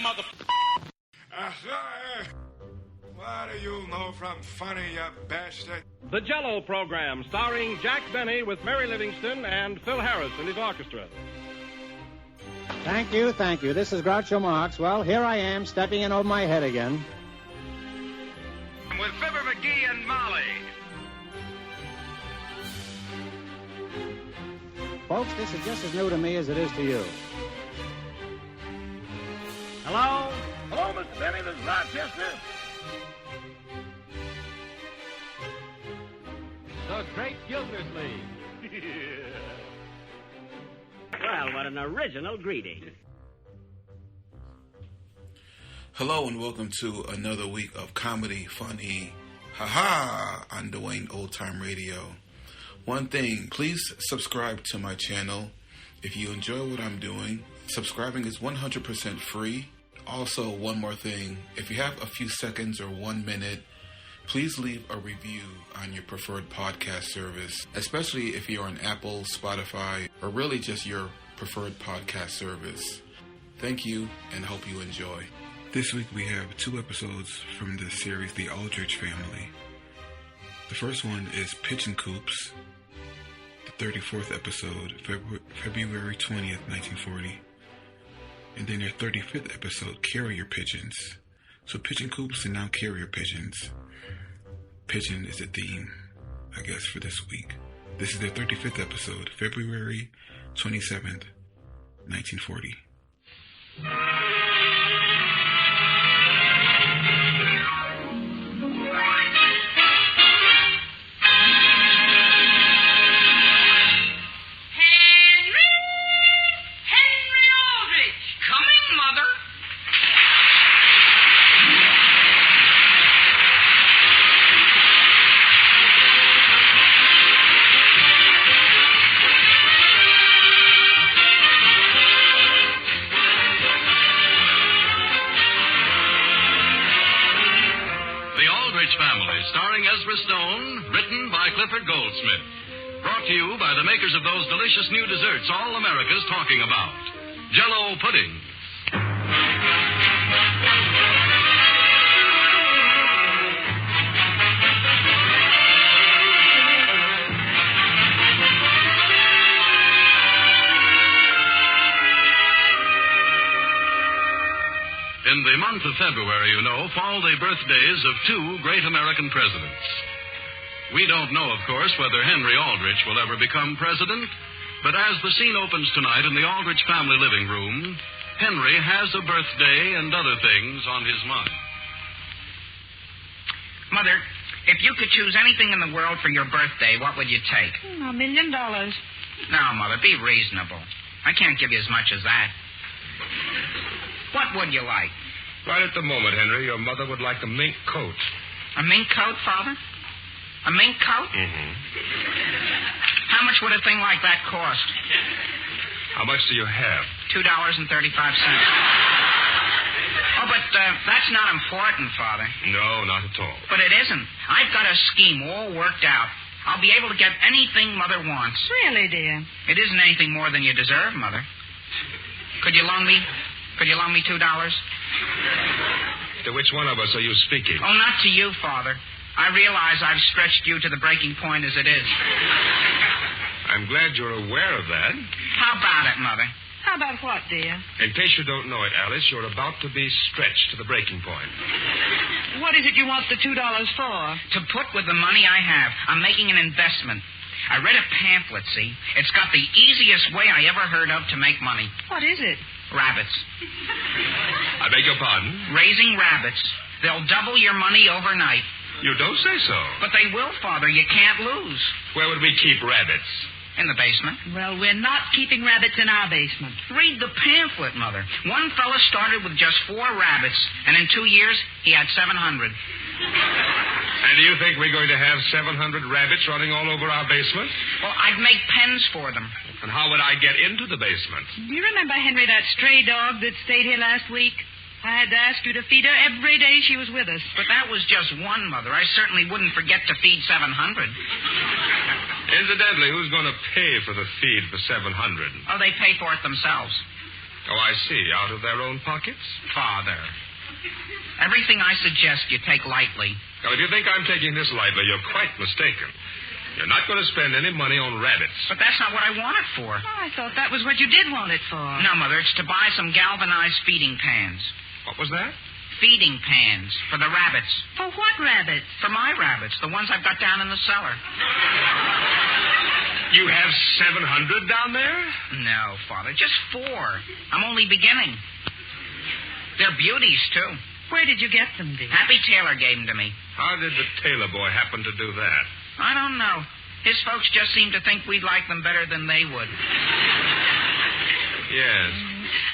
motherfucker. What do you know from funny, you bastard? The Jell-O program, starring Jack Benny with Mary Livingston and Phil Harris and his orchestra. Thank you. This is Groucho Marx. Well, here I am, stepping in over my head again. With Fibber McGee and Molly. Folks, this is just as new to me as it is to you. Hello? Hello, Mr. Benny. This is Rochester. The Great Gildersleeve. Well, what an original greeting. Hello and welcome to another week of comedy, funny, haha, on Dwayne Old Time Radio. One thing, please subscribe to my channel. If you enjoy what I'm doing, subscribing is 100% free. Also, one more thing, if you have a few seconds or 1 minute, please leave a review on your preferred podcast service, especially if you're on Apple, Spotify, or really just your preferred podcast service. Thank you and hope you enjoy. This week we have 2 episodes from the series The Aldrich Family. The first one is Pigeon Coops, the 34th episode, February 20th, 1940. And then their 35th episode, Carrier Pigeons. So Pigeon Coops and now Carrier Pigeons. Pigeon is the theme, I guess, for this week. This is their 35th episode, February 27th, 1940. Henry Aldrich. Coming, Mother. Family, starring Ezra Stone, written by Clifford Goldsmith. Brought to you by the makers of those delicious new desserts all America's talking about. Jell-O pudding. In the month of February, fall the birthdays of 2 great American presidents. We don't know, of course, whether Henry Aldrich will ever become president, but as the scene opens tonight in the Aldrich family living room, Henry has a birthday and other things on his mind. Mother, if you could choose anything in the world for your birthday, what would you take? $1 million. No, Mother, be reasonable. I can't give you as much as that. What would you like? Right at the moment, Henry, your mother would like a mink coat. A mink coat, Father? A mink coat? Mm-hmm. How much would a thing like that cost? How much do you have? $2.35. Oh, but that's not important, Father. No, not at all. But it isn't. I've got a scheme all worked out. I'll be able to get anything Mother wants. Really, dear? It isn't anything more than you deserve, Mother. Could you loan me $2? To which one of us are you speaking? Oh, not to you, Father. I realize I've stretched you to the breaking point as it is. I'm glad you're aware of that. How about it, Mother? How about what, dear? In case you don't know it, Alice, you're about to be stretched to the breaking point. What is it you want the $2 for? To put with the money I have. I'm making an investment. I read a pamphlet, see? It's got the easiest way I ever heard of to make money. What is it? Rabbits. I beg your pardon? Raising rabbits. They'll double your money overnight. You don't say so. But they will, Father. You can't lose. Where would we keep rabbits? In the basement. Well, we're not keeping rabbits in our basement. Read the pamphlet, Mother. One fella started with just 4 rabbits, and in 2 years, he had 700. And do you think we're going to have 700 rabbits running all over our basement? Well, I'd make pens for them. And how would I get into the basement? Do you remember, Henry, that stray dog that stayed here last week? I had to ask you to feed her every day she was with us. But that was just one, Mother. I certainly wouldn't forget to feed 700. Incidentally, who's going to pay for the feed for 700? Oh, they pay for it themselves. Oh, I see. Out of their own pockets? Father, everything I suggest you take lightly. Now, if you think I'm taking this lightly, you're quite mistaken. You're not going to spend any money on rabbits. But that's not what I want it for. Oh, I thought that was what you did want it for. No, Mother, it's to buy some galvanized feeding pans. What was that? Feeding pans for the rabbits. For what rabbits? For my rabbits, the ones I've got down in the cellar. You have 700 down there? No, Father, just 4. I'm only beginning. They're beauties, too. Where did you get them, dear? Happy Taylor gave them to me. How did the tailor boy happen to do that? I don't know. His folks just seem to think we'd like them better than they would. Yes.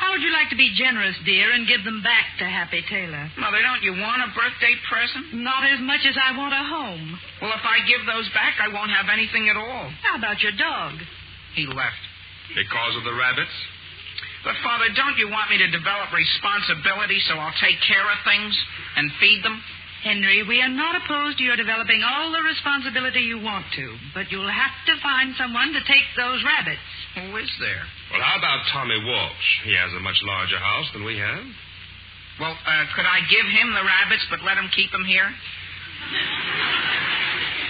How would you like to be generous, dear, and give them back to Happy Taylor? Mother, don't you want a birthday present? Not as much as I want a home. Well, if I give those back, I won't have anything at all. How about your dog? He left. Because of the rabbits? But, Father, don't you want me to develop responsibility so I'll take care of things and feed them? Henry, we are not opposed to your developing all the responsibility you want to, but you'll have to find someone to take those rabbits. Who is there? Well, how about Tommy Walsh? He has a much larger house than we have. Well, could I give him the rabbits but let him keep them here?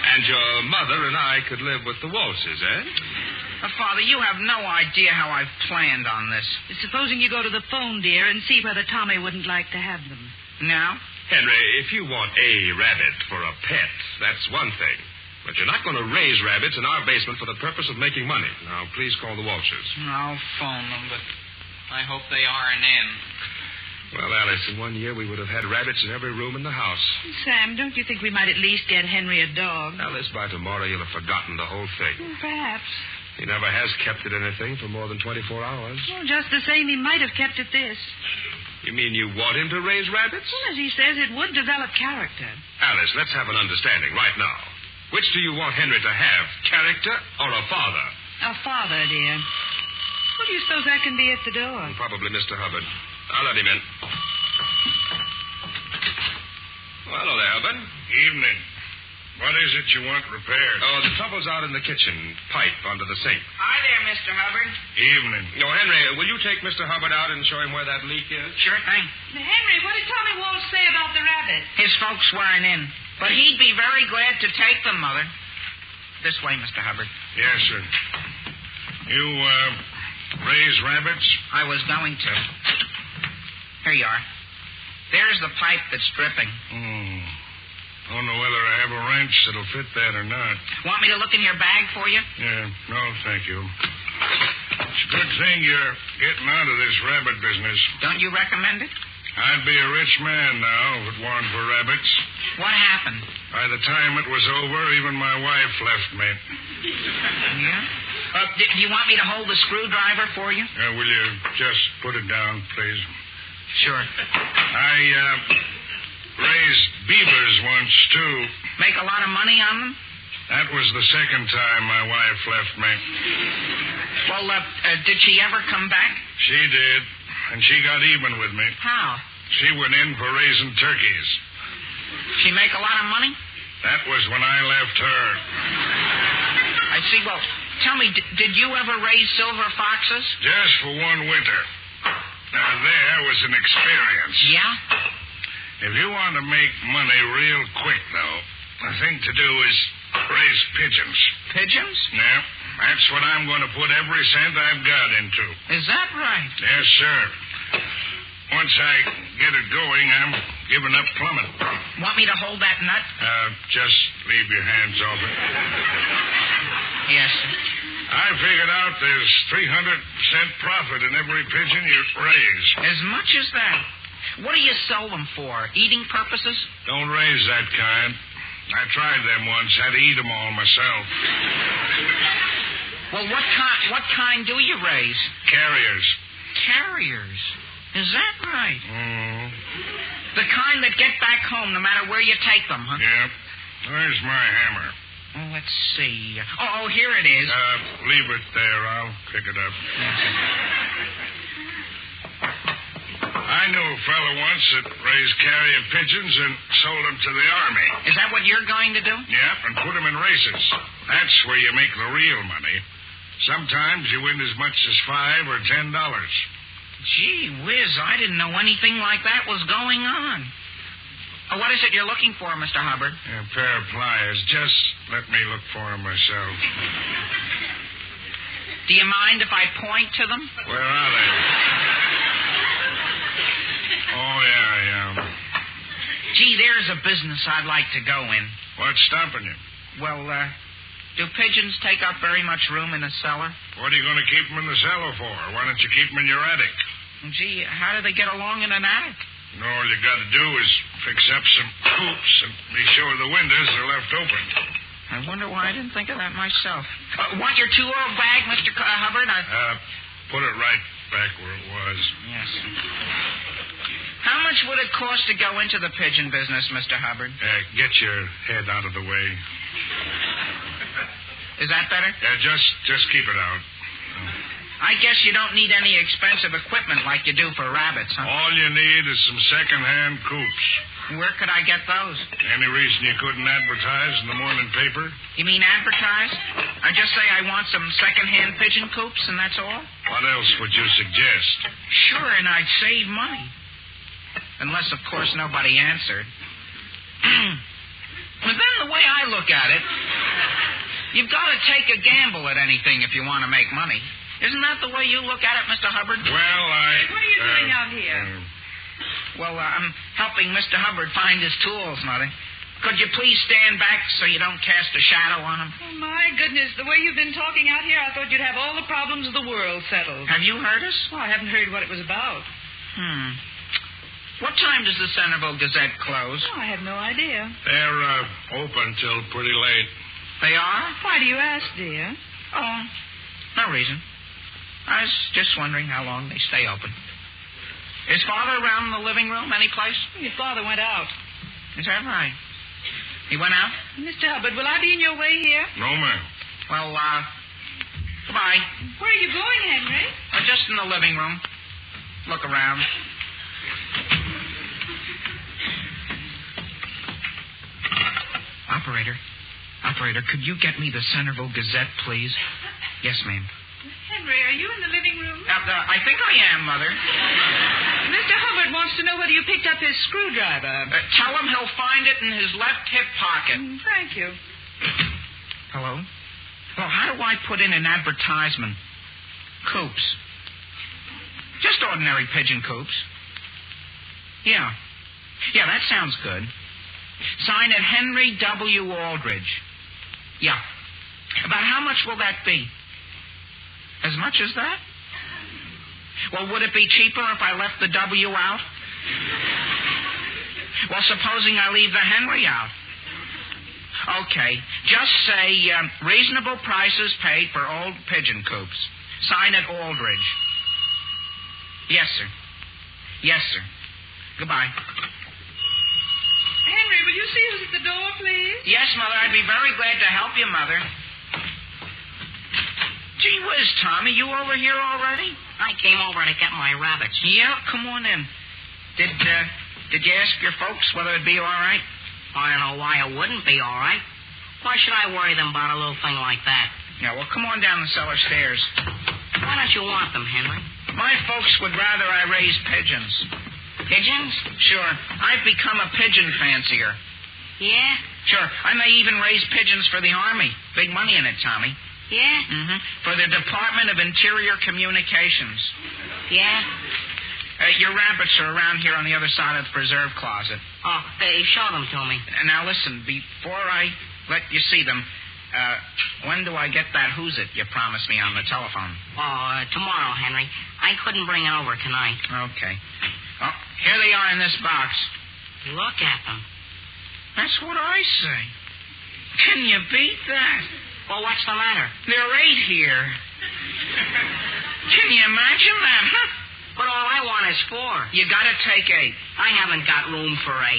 And your mother and I could live with the Walshes, eh? Father, you have no idea how I've planned on this. Supposing you go to the phone, dear, and see whether Tommy wouldn't like to have them. Now? Henry, if you want a rabbit for a pet, that's one thing. But you're not going to raise rabbits in our basement for the purpose of making money. Now, please call the Walshes. I'll phone them, but I hope they aren't in. Well, Alice, in 1 year we would have had rabbits in every room in the house. Sam, don't you think we might at least get Henry a dog? Alice, by tomorrow you'll have forgotten the whole thing. Perhaps. He never has kept it anything for more than 24 hours. Well, just the same, he might have kept it this. You mean you want him to raise rabbits? Well, as he says, it would develop character. Alice, let's have an understanding right now. Which do you want Henry to have, character or a father? A father, dear. Who do you suppose that can be at the door? Probably Mr. Hubbard. I'll let him in. Well, hello there, Hubbard. Evening. What is it you want repaired? Oh, the trouble's out in the kitchen. Pipe under the sink. Hi there, Mr. Hubbard. Evening. Oh, Henry, will you take Mr. Hubbard out and show him where that leak is? Sure thing. Henry, what did Tommy Walsh say about the rabbits? His folks weren't in. But he'd be very glad to take them, Mother. This way, Mr. Hubbard. Yes, sir. You, raise rabbits? I was going to. Here you are. There's the pipe that's dripping. Don't know whether I have a wrench that'll fit that or not. Want me to look in your bag for you? Yeah, no, thank you. It's a good thing you're getting out of this rabbit business. Don't you recommend it? I'd be a rich man now if it weren't for rabbits. What happened? By the time it was over, even my wife left me. Yeah? Do you want me to hold the screwdriver for you? Will you just put it down, please? Sure. I, raised beavers once, too. Make a lot of money on them? That was the second time my wife left me. Well, did she ever come back? She did, and she got even with me. How? She went in for raising turkeys. She make a lot of money? That was when I left her. I see. Well, tell me, did you ever raise silver foxes? Just for one winter. Now, there was an experience. Yeah? If you want to make money real quick, though, the thing to do is raise pigeons. Pigeons? Yeah, that's what I'm going to put every cent I've got into. Is that right? Yes, sir. Once I get it going, I'm giving up plumbing. Want me to hold that nut? Just leave your hands off it. Yes, sir. I figured out there's 300% profit in every pigeon you raise. As much as that? What do you sell them for? Eating purposes? Don't raise that kind. I tried them once. Had to eat them all myself. Well, what kind do you raise? Carriers. Carriers? Is that right? Mm-hmm. The kind that get back home no matter where you take them, huh? Yeah. Where's my hammer? Oh, let's see. Oh, here it is. Leave it there. I'll pick it up. I knew a fellow once that raised carrier pigeons and sold them to the Army. Is that what you're going to do? Yep, and put them in races. That's where you make the real money. Sometimes you win as much as $5 or $10. Gee whiz, I didn't know anything like that was going on. Oh, what is it you're looking for, Mr. Hubbard? A pair of pliers. Just let me look for them myself. Do you mind if I point to them? Where are they? Oh, yeah. Gee, there's a business I'd like to go in. What's stopping you? Well, do pigeons take up very much room in a cellar? What are you going to keep them in the cellar for? Why don't you keep them in your attic? Gee, how do they get along in an attic? All you got to do is fix up some coops and be sure the windows are left open. I wonder why I didn't think of that myself. Want your 2-old bag, Mr. Hubbard? Put it right back where it was. Yes. How much would it cost to go into the pigeon business, Mr. Hubbard? Get your head out of the way. Is that better? Yeah, just keep it out. I guess you don't need any expensive equipment like you do for rabbits, huh? All you need is some second-hand coops. Where could I get those? Any reason you couldn't advertise in the morning paper? You mean advertise? I just say I want some second-hand pigeon coops, and that's all? What else would you suggest? Sure, and I'd save money. Unless, of course, nobody answered. But then the way I look at it, you've got to take a gamble at anything if you want to make money. Isn't that the way you look at it, Mr. Hubbard? Well, What are you doing out here? Well, I'm helping Mr. Hubbard find his tools, Mother. Could you please stand back so you don't cast a shadow on him? Oh, my goodness. The way you've been talking out here, I thought you'd have all the problems of the world settled. Have you heard us? Well, I haven't heard what it was about. What time does the Centerville Gazette close? Oh, I have no idea. They're open till pretty late. They are? Why do you ask, dear? Oh, no reason. I was just wondering how long they stay open. Is Father around in the living room any place? Your father went out. Is that right? He went out? Mr. Hubbard, will I be in your way here? No, ma'am. Well, goodbye. Where are you going, Henry? Just in the living room. Look around. Operator, could you get me the Centerville Gazette, please? Yes, ma'am. Henry, are you in the living room? I think I am, Mother. Mr. Hubbard wants to know whether you picked up his screwdriver. Tell him he'll find it in his left hip pocket. Thank you. Hello? Well, how do I put in an advertisement? Coops. Just ordinary pigeon coops. Yeah, that sounds good. Sign it Henry W. Aldrich. Yeah. About how much will that be? As much as that? Well, would it be cheaper if I left the W out? Well, supposing I leave the Henry out. Okay. Just say, reasonable prices paid for old pigeon coops. Sign it Aldrich. Yes, sir. Yes, sir. Goodbye. Henry, will you see who's at the door, please? Yes, Mother. I'd be very glad to help you, Mother. Gee whiz, Tommy, you over here already? I came over to get my rabbits. Yeah, come on in. Did you ask your folks whether it'd be all right? I don't know why it wouldn't be all right. Why should I worry them about a little thing like that? Yeah, well, come on down the cellar stairs. Why don't you want them, Henry? My folks would rather I raise pigeons. Pigeons? Sure. I've become a pigeon fancier. Yeah? Sure. I may even raise pigeons for the Army. Big money in it, Tommy. Yeah? Mm-hmm. For the Department of Interior Communications. Yeah? Your rabbits are around here on the other side of the preserve closet. Oh, show them to me. Now, listen, before I let you see them, when do I get that who's it you promised me on the telephone? Oh, tomorrow, Henry. I couldn't bring it over tonight. Okay. Oh, here they are in this box. Look at them. That's what I say. Can you beat that? Well, what's the matter? There are 8 here. Can you imagine that, huh? But all I want is 4. You gotta take 8. I haven't got room for 8.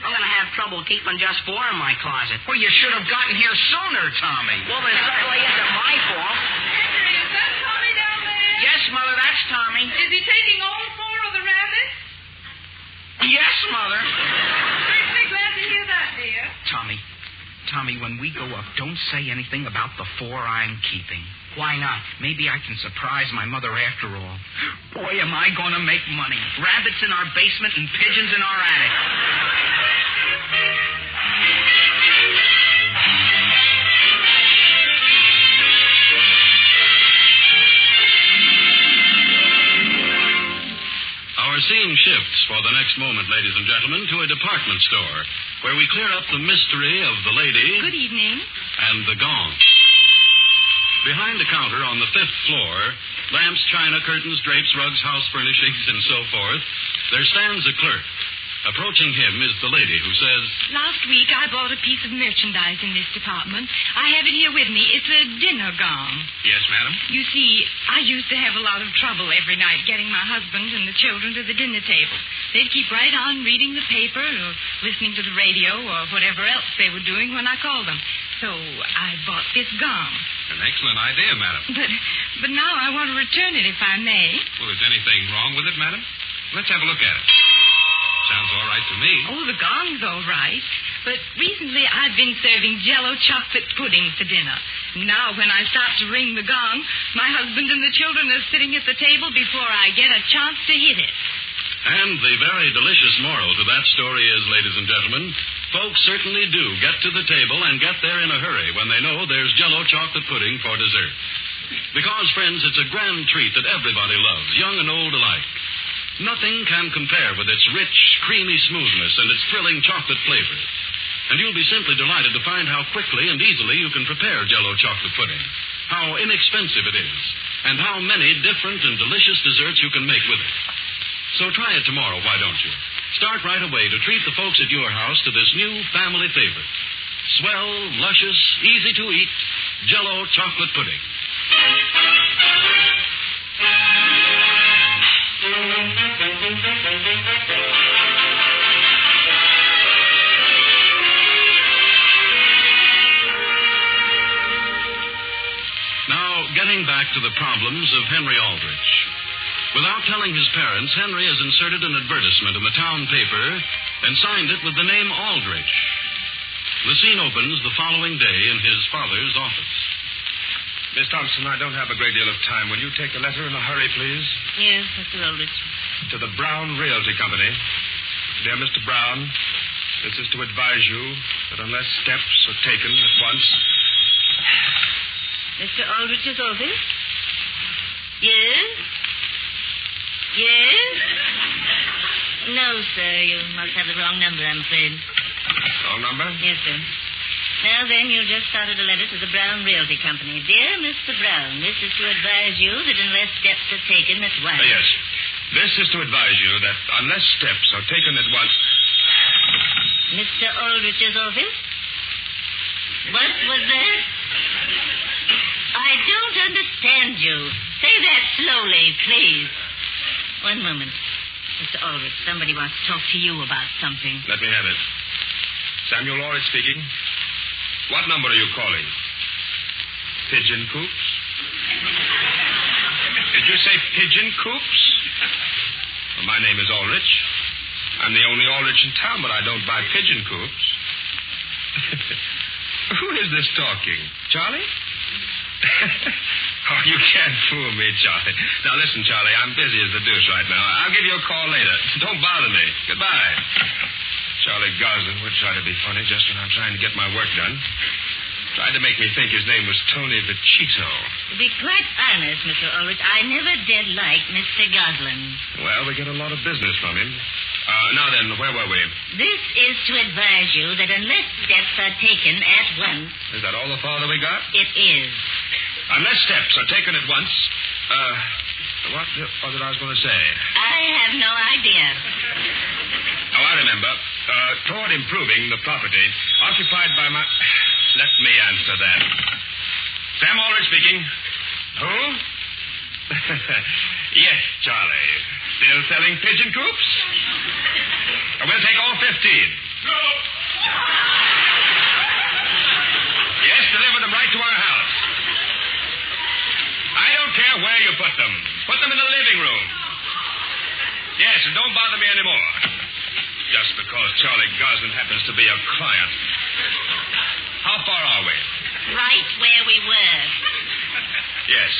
I'm gonna have trouble keeping just 4 in my closet. Well, you should have gotten here sooner, Tommy. Well, it certainly isn't my fault. Henry, is that Tommy down there? Yes, Mother, that's Tommy. Is he taking all 4 of the rabbits? Yes, Mother. Certainly glad to hear that, dear. Tommy, when we go up, don't say anything about the 4 I'm keeping. Why not? Maybe I can surprise my mother after all. Boy, am I going to make money. Rabbits in our basement and pigeons in our attic. Our scene shifts for the next moment, ladies and gentlemen, to a department store where we clear up the mystery of the lady... Good evening. ...and the gong. Behind the counter on the 5th floor, lamps, china, curtains, drapes, rugs, house furnishings, and so forth, there stands a clerk. Approaching him is the lady who says... Last week I bought a piece of merchandise in this department. I have it here with me. It's a dinner gong. Yes, madam? You see, I used to have a lot of trouble every night getting my husband and the children to the dinner table. They'd keep right on reading the paper or listening to the radio or whatever else they were doing when I called them. So I bought this gong. An excellent idea, madam. But now I want to return it if I may. Well, is anything wrong with it, madam? Let's have a look at it. Sounds all right to me. Oh, the gong's all right. But recently I've been serving Jell-O chocolate pudding for dinner. Now when I start to ring the gong, my husband and the children are sitting at the table before I get a chance to hit it. And the very delicious moral to that story is, ladies and gentlemen, folks certainly do get to the table and get there in a hurry when they know there's Jell-O chocolate pudding for dessert. Because, friends, it's a grand treat that everybody loves, young and old alike. Nothing can compare with its rich, creamy smoothness and its thrilling chocolate flavor. And you'll be simply delighted to find how quickly and easily you can prepare Jell-O chocolate pudding, how inexpensive it is, and how many different and delicious desserts you can make with it. So try it tomorrow, why don't you? Start right away to treat the folks at your house to this new family favorite. Swell, luscious, easy to eat Jell-O chocolate pudding. Now, getting back to the problems of Henry Aldrich. Without telling his parents, Henry has inserted an advertisement in the town paper and signed it with the name Aldrich. The scene opens the following day in his father's office. Miss Thompson, I don't have a great deal of time. Will you take the letter in a hurry, please? Yes, Mr. Aldrich. To the Brown Realty Company. Dear Mr. Brown, this is to advise you that unless steps are taken at once... Mr. Aldrich's office? Yes? Yes? No, sir. You must have the wrong number, I'm afraid. Wrong number? Yes, sir. Now then, you just started a letter to the Brown Realty Company. Dear Mr. Brown, this is to advise you that unless steps are taken at once... Yes. This is to advise you that unless steps are taken at once... Mr. Aldrich's office? What was that? I don't understand you. Say that slowly, please. One moment. Mr. Aldrich, somebody wants to talk to you about something. Let me have it. Samuel Aldrich speaking. What number are you calling? Pigeon Coops? Did you say Pigeon Coops? Well, my name is Aldrich. I'm the only Aldrich in town, but I don't buy pigeon coops. Who is this talking? Charlie? Oh, you can't fool me, Charlie. Now, listen, Charlie, I'm busy as the deuce right now. I'll give you a call later. Don't bother me. Goodbye. Charlie Goslin would try to be funny just when I'm trying to get my work done. Tried to make me think his name was Tony Vachito. To be quite honest, Mr. Aldrich, I never did like Mr. Goslin. Well, we get a lot of business from him. Now then, where were we? This is to advise you that unless steps are taken at once... Is that all the farther we got? It is. Unless steps are taken at once... What was it I was going to say? I have no idea. Oh, I remember. Toward improving the property occupied by my... Let me answer that. Sam Aldrich speaking. Who? Yes, Charlie. Still selling pigeon coops? We'll take all 15. No. Yes, deliver them right to our house. I don't care where you put them. Put them in the living room. Yes, and don't bother me anymore. Just because Charlie Goslin happens to be a client. How far are we? Right where we were. Yes.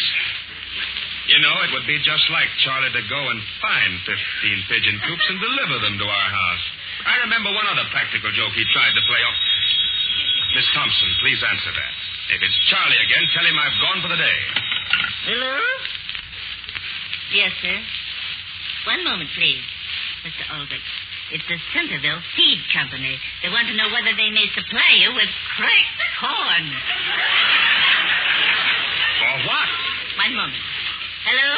You know, it would be just like Charlie to go and find 15 pigeon coops and deliver them to our house. I remember one other practical joke he tried to play off. Miss Thompson, please answer that. If it's Charlie again, tell him I've gone for the day. Hello? Yes, sir. One moment, please. Mr. Aldrich, it's the Centerville Feed Company. They want to know whether they may supply you with cracked corn. For what? One moment. Hello?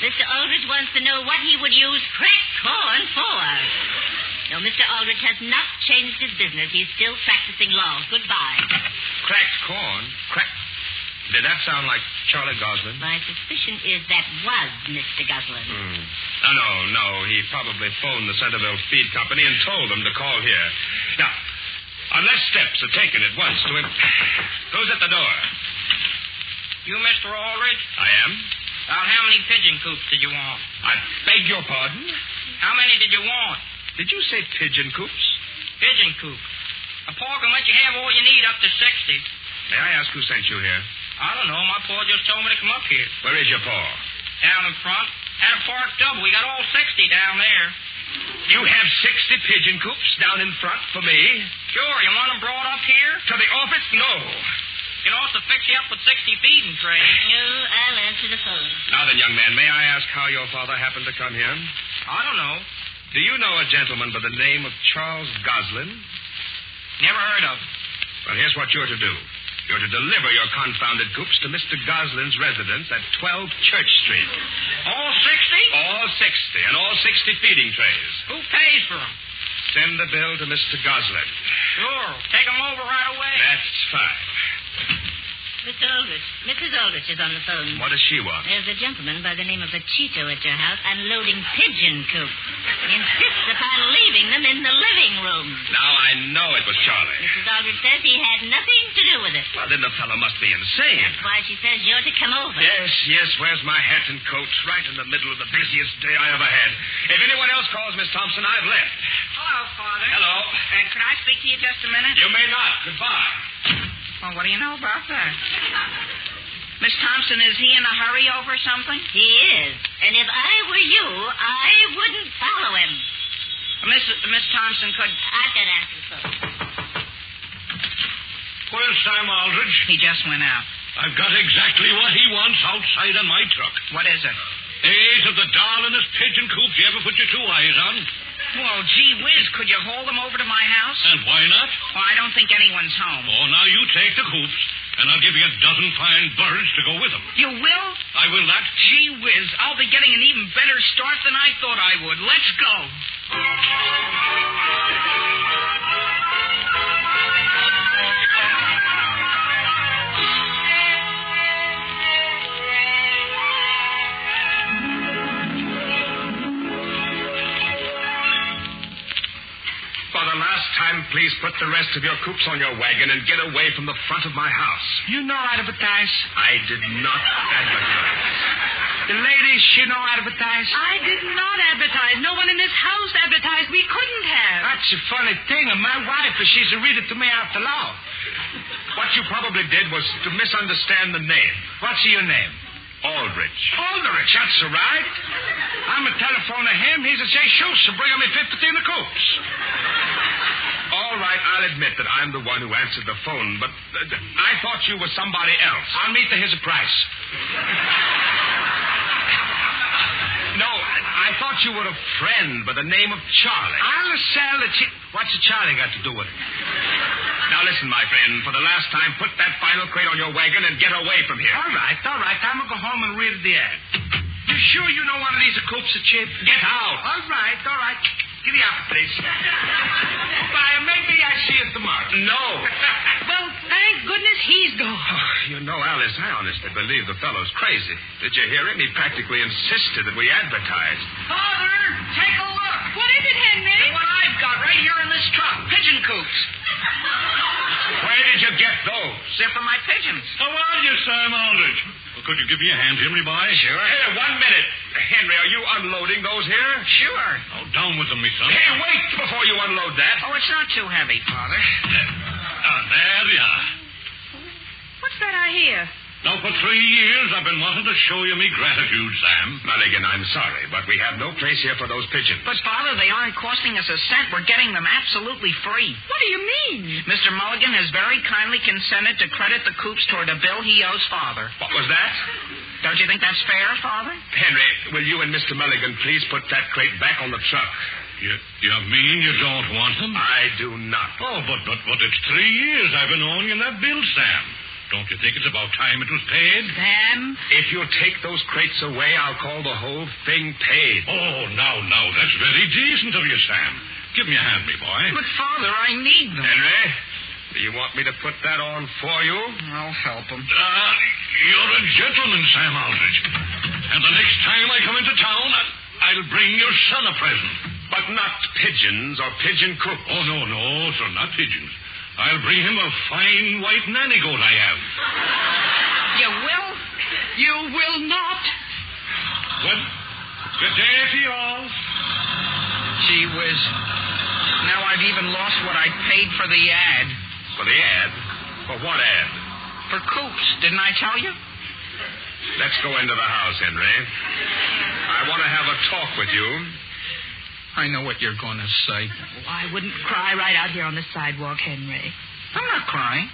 Mr. Aldrich wants to know what he would use cracked corn for. No, Mr. Aldrich has not changed his business. He's still practicing law. Goodbye. Cracked corn? Did that sound like Charlie Goslin? My suspicion is that was Mr. Goslin. No. He probably phoned the Centerville Feed Company and told them to call here. Now, unless steps are taken at once to him. Who's at the door? You, Mr. Aldrich? I am. About how many pigeon coops did you want? I beg your pardon? How many did you want? Did you say pigeon coops? Pigeon coop. A paw can let you have all you need up to 60. May I ask who sent you here? I don't know. My paw just told me to come up here. Where is your paw? Down in front. At a park double. We got all 60 down there. You have 60 pigeon coops down in front for me? Sure. You want them brought up here? To the office? No. Can also fix you up with 60 feeding trays. No, I'll answer the phone. Now then, young man, may I ask how your father happened to come here? I don't know. Do you know a gentleman by the name of Charles Goslin? Never heard of. Well, here's what you're to do. You're to deliver your confounded coops to Mr. Goslin's residence at 12 Church Street. All 60? All 60, and all 60 feeding trays. Who pays for them? Send the bill to Mr. Goslin. Sure. Take them over right away. That's fine. Mr. Aldrich, Mrs. Aldrich is on the phone. What does she want? There's a gentleman by the name of Cheeto at your house unloading pigeon coops. He insists upon leaving them in the living room. Now I know it was Charlie. Mrs. Aldrich says he had nothing to do with it. Well, then the fellow must be insane. That's why she says you're to come over. Yes. Where's my hat and coat? Right in the middle of the busiest day I ever had. If anyone else calls, Miss Thompson, I've left. Hello, Father. Hello. Can I speak to you just a minute? You may not. Goodbye. Well, what do you know about that? Miss Thompson, is he in a hurry over something? He is. And if I were you, I wouldn't follow him. Miss Thompson could... I could answer the phone. Where's Sam Aldrich? He just went out. I've got exactly what he wants outside on my truck. What is it? Eight of the darlingest pigeon coops you ever put your two eyes on. Well, gee whiz, could you haul them over to my house? And why not? Well, I don't think anyone's home. Oh, now you take the coops, and I'll give you a dozen fine birds to go with them. You will? I will not. Gee whiz, I'll be getting an even better start than I thought I would. Let's go. Please put the rest of your coops on your wagon and get away from the front of my house. You know how to advertise? I did not advertise. The ladies, she know how to advertise? I did not advertise. No one in this house advertised. We couldn't have. That's a funny thing. And my wife, she's to read it to me out the loud. What you probably did was to misunderstand the name. What's your name? Aldrich. Aldrich, that's all right. I'm a telephone to him. He's a say, shoots to bring me 15 of coops. All right, I'll admit that I'm the one who answered the phone, but I thought you were somebody else. I'll meet to his price. No, I thought you were a friend by the name of Charlie. I'll sell the... What's the Charlie got to do with it? Now, listen, my friend. For the last time, put that final crate on your wagon and get away from here. All right. I'm going to go home and read the ad. You sure you know one of these coops are cheap? Get out. All right. Give me up, please. Bye. Maybe I see you tomorrow. No. Well, thank goodness he's gone. Oh, you know, Alice, I honestly believe the fellow's crazy. Did you hear him? He practically insisted that we advertised. Father, take a look. What is it, Henry? What I've got right here in this truck. Pigeon coops. Where did you get those? They're for my pigeons. How are you, Sam Aldrich? Well, could you give me a hand, Henry, boy? Sure. Hey, 1 minute. Henry, are you unloading those here? Sure. Oh, down with them, me son. Hey, wait before you unload that. Oh, it's not too heavy, Father. There you are. What's that I hear? Now, for 3 years, I've been wanting to show you me gratitude, Sam. Mulligan, I'm sorry, but we have no place here for those pigeons. But, Father, they aren't costing us a cent. We're getting them absolutely free. What do you mean? Mr. Mulligan has very kindly consented to credit the Coops toward a bill he owes Father. What was that? Don't you think that's fair, Father? Henry, will you and Mr. Mulligan please put that crate back on the truck? You mean you don't want them? I do not. Oh, but it's 3 years I've been owing you that bill, Sam. Don't you think it's about time it was paid? Sam? If you'll take those crates away, I'll call the whole thing paid. Oh, now, that's very decent of you, Sam. Give me a hand, me boy. But, Father, I need them. Henry, do you want me to put that on for you? I'll help him. You're a gentleman, Sam Aldrich. And the next time I come into town, I'll bring your son a present. But not pigeons or pigeon coops. Oh, no, sir, not pigeons. I'll bring him a fine white nanny goat I have. You will? You will not. Good day to you all. Gee whiz. Now I've even lost what I paid for the ad. For the ad? For what ad? For Coops, didn't I tell you? Let's go into the house, Henry. I want to have a talk with you. I know what you're going to say. Oh, I wouldn't cry right out here on the sidewalk, Henry. I'm not crying.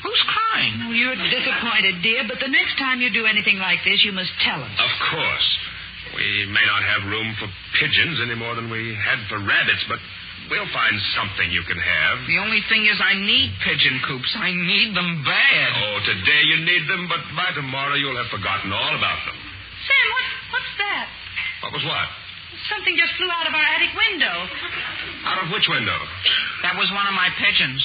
Who's crying? Oh, you're disappointed, dear, but the next time you do anything like this, you must tell us. Of course. We may not have room for pigeons any more than we had for rabbits, but we'll find something you can have. The only thing is I need pigeon coops. I need them bad. Oh, today you need them, but by tomorrow you'll have forgotten all about them. Sam, what's that? What was what? Something just flew out of our attic window. Out of which window? That was one of my pigeons.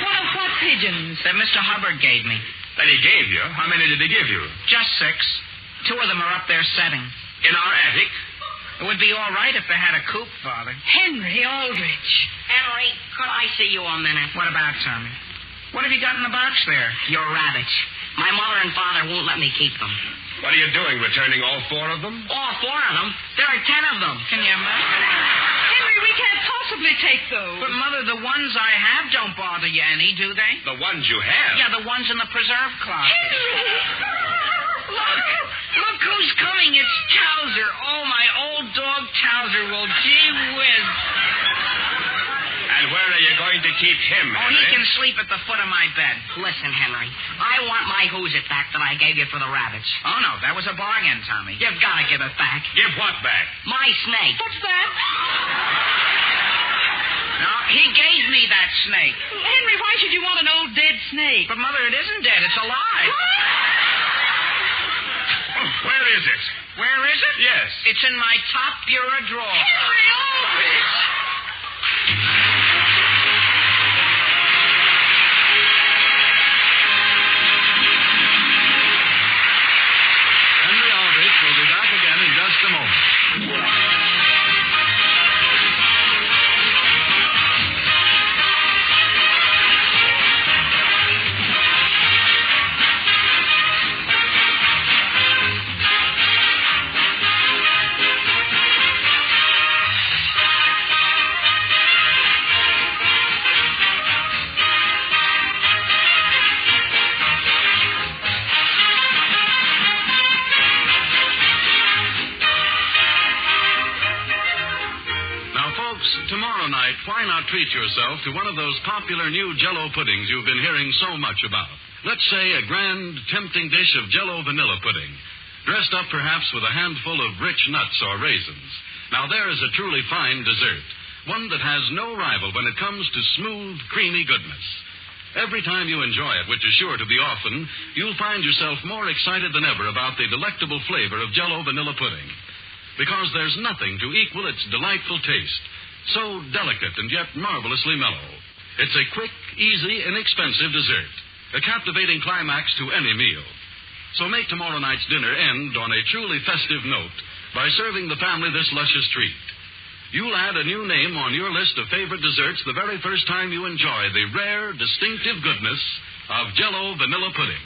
One of what pigeons? That Mr. Hubbard gave me. That he gave you? How many did he give you? Just 6. 2 of them are up there setting. In our attic? It would be all right if they had a coop, Father. Henry Aldrich. Henry, could I see you a minute? What about, Tommy? What have you got in the box there? Your rabbits. My mother and father won't let me keep them. What are you doing, returning all 4 of them? All 4 of them? There are 10 of them. Can you imagine? Henry, we can't possibly take those. But, Mother, the ones I have don't bother you any, do they? The ones you have? Yeah, the ones in the preserve closet. Look who's coming. It's Towser. Oh, my old dog Towser. Well, gee whiz. And where are you going to keep him, Oh, Henry? he can sleep at the foot of my bed. Listen, Henry, I want my who's it back that I gave you for the rabbits. Oh, no, that was a bargain, Tommy. You've got to give it back. Give what back? My snake. What's that? No, he gave me that snake. Henry, why should you want an old dead snake? But, Mother, it isn't dead. It's alive. Where is it? Where is it? Yes. It's in my top bureau drawer. Henry Aldrich! Henry Aldrich will be back again in just a moment. Tomorrow night, why not treat yourself to one of those popular new Jell-O puddings you've been hearing so much about? Let's say a grand, tempting dish of Jell-O vanilla pudding, dressed up perhaps with a handful of rich nuts or raisins. Now, there is a truly fine dessert, one that has no rival when it comes to smooth, creamy goodness. Every time you enjoy it, which is sure to be often, you'll find yourself more excited than ever about the delectable flavor of Jell-O vanilla pudding. Because there's nothing to equal its delightful taste. So delicate and yet marvelously mellow. It's a quick, easy, inexpensive dessert. A captivating climax to any meal. So make tomorrow night's dinner end on a truly festive note by serving the family this luscious treat. You'll add a new name on your list of favorite desserts the very first time you enjoy the rare, distinctive goodness of Jell-O vanilla pudding.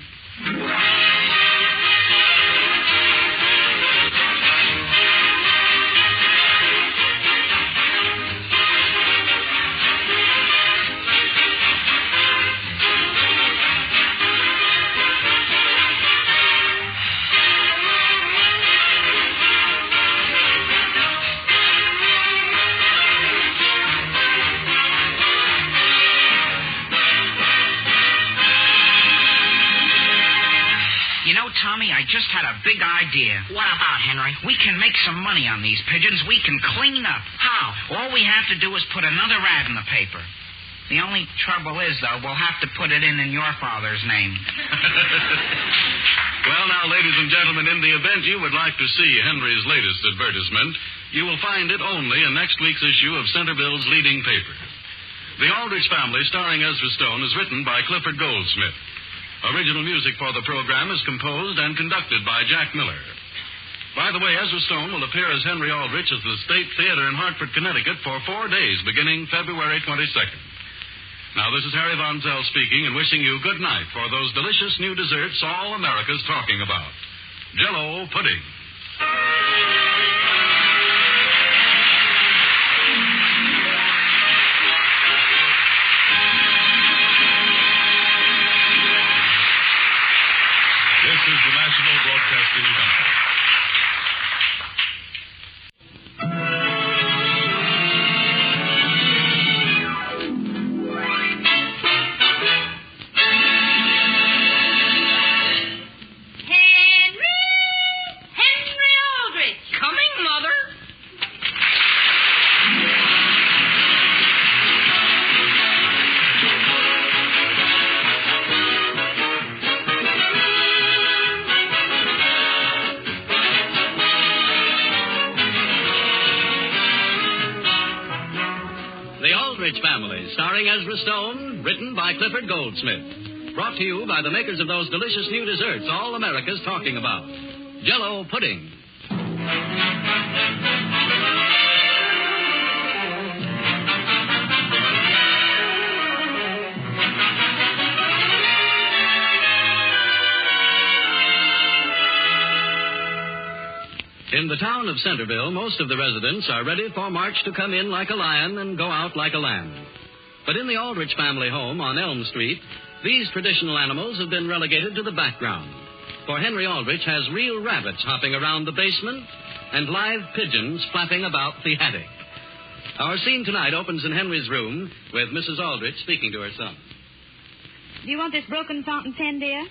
I just had a big idea. What about, Henry? We can make some money on these pigeons. We can clean up. How? All we have to do is put another ad in the paper. The only trouble is, though, we'll have to put it in your father's name. Well, now, ladies and gentlemen, in the event you would like to see Henry's latest advertisement, you will find it only in next week's issue of Centerville's leading paper. The Aldrich Family, starring Ezra Stone, is written by Clifford Goldsmith. Original music for the program is composed and conducted by Jack Miller. By the way, Ezra Stone will appear as Henry Aldrich at the State Theater in Hartford, Connecticut for 4 days, beginning February 22nd. Now, this is Harry Von Zell speaking and wishing you good night for those delicious new desserts all America's talking about. Jell-O pudding. This is the National Broadcasting Company. Family, starring Ezra Stone, written by Clifford Goldsmith. Brought to you by the makers of those delicious new desserts all America's talking about. Jell-O pudding. In the town of Centerville, most of the residents are ready for March to come in like a lion and go out like a lamb. But in the Aldrich family home on Elm Street, these traditional animals have been relegated to the background. For Henry Aldrich has real rabbits hopping around the basement and live pigeons flapping about the attic. Our scene tonight opens in Henry's room with Mrs. Aldrich speaking to her son. Do you want this broken fountain pen, dear?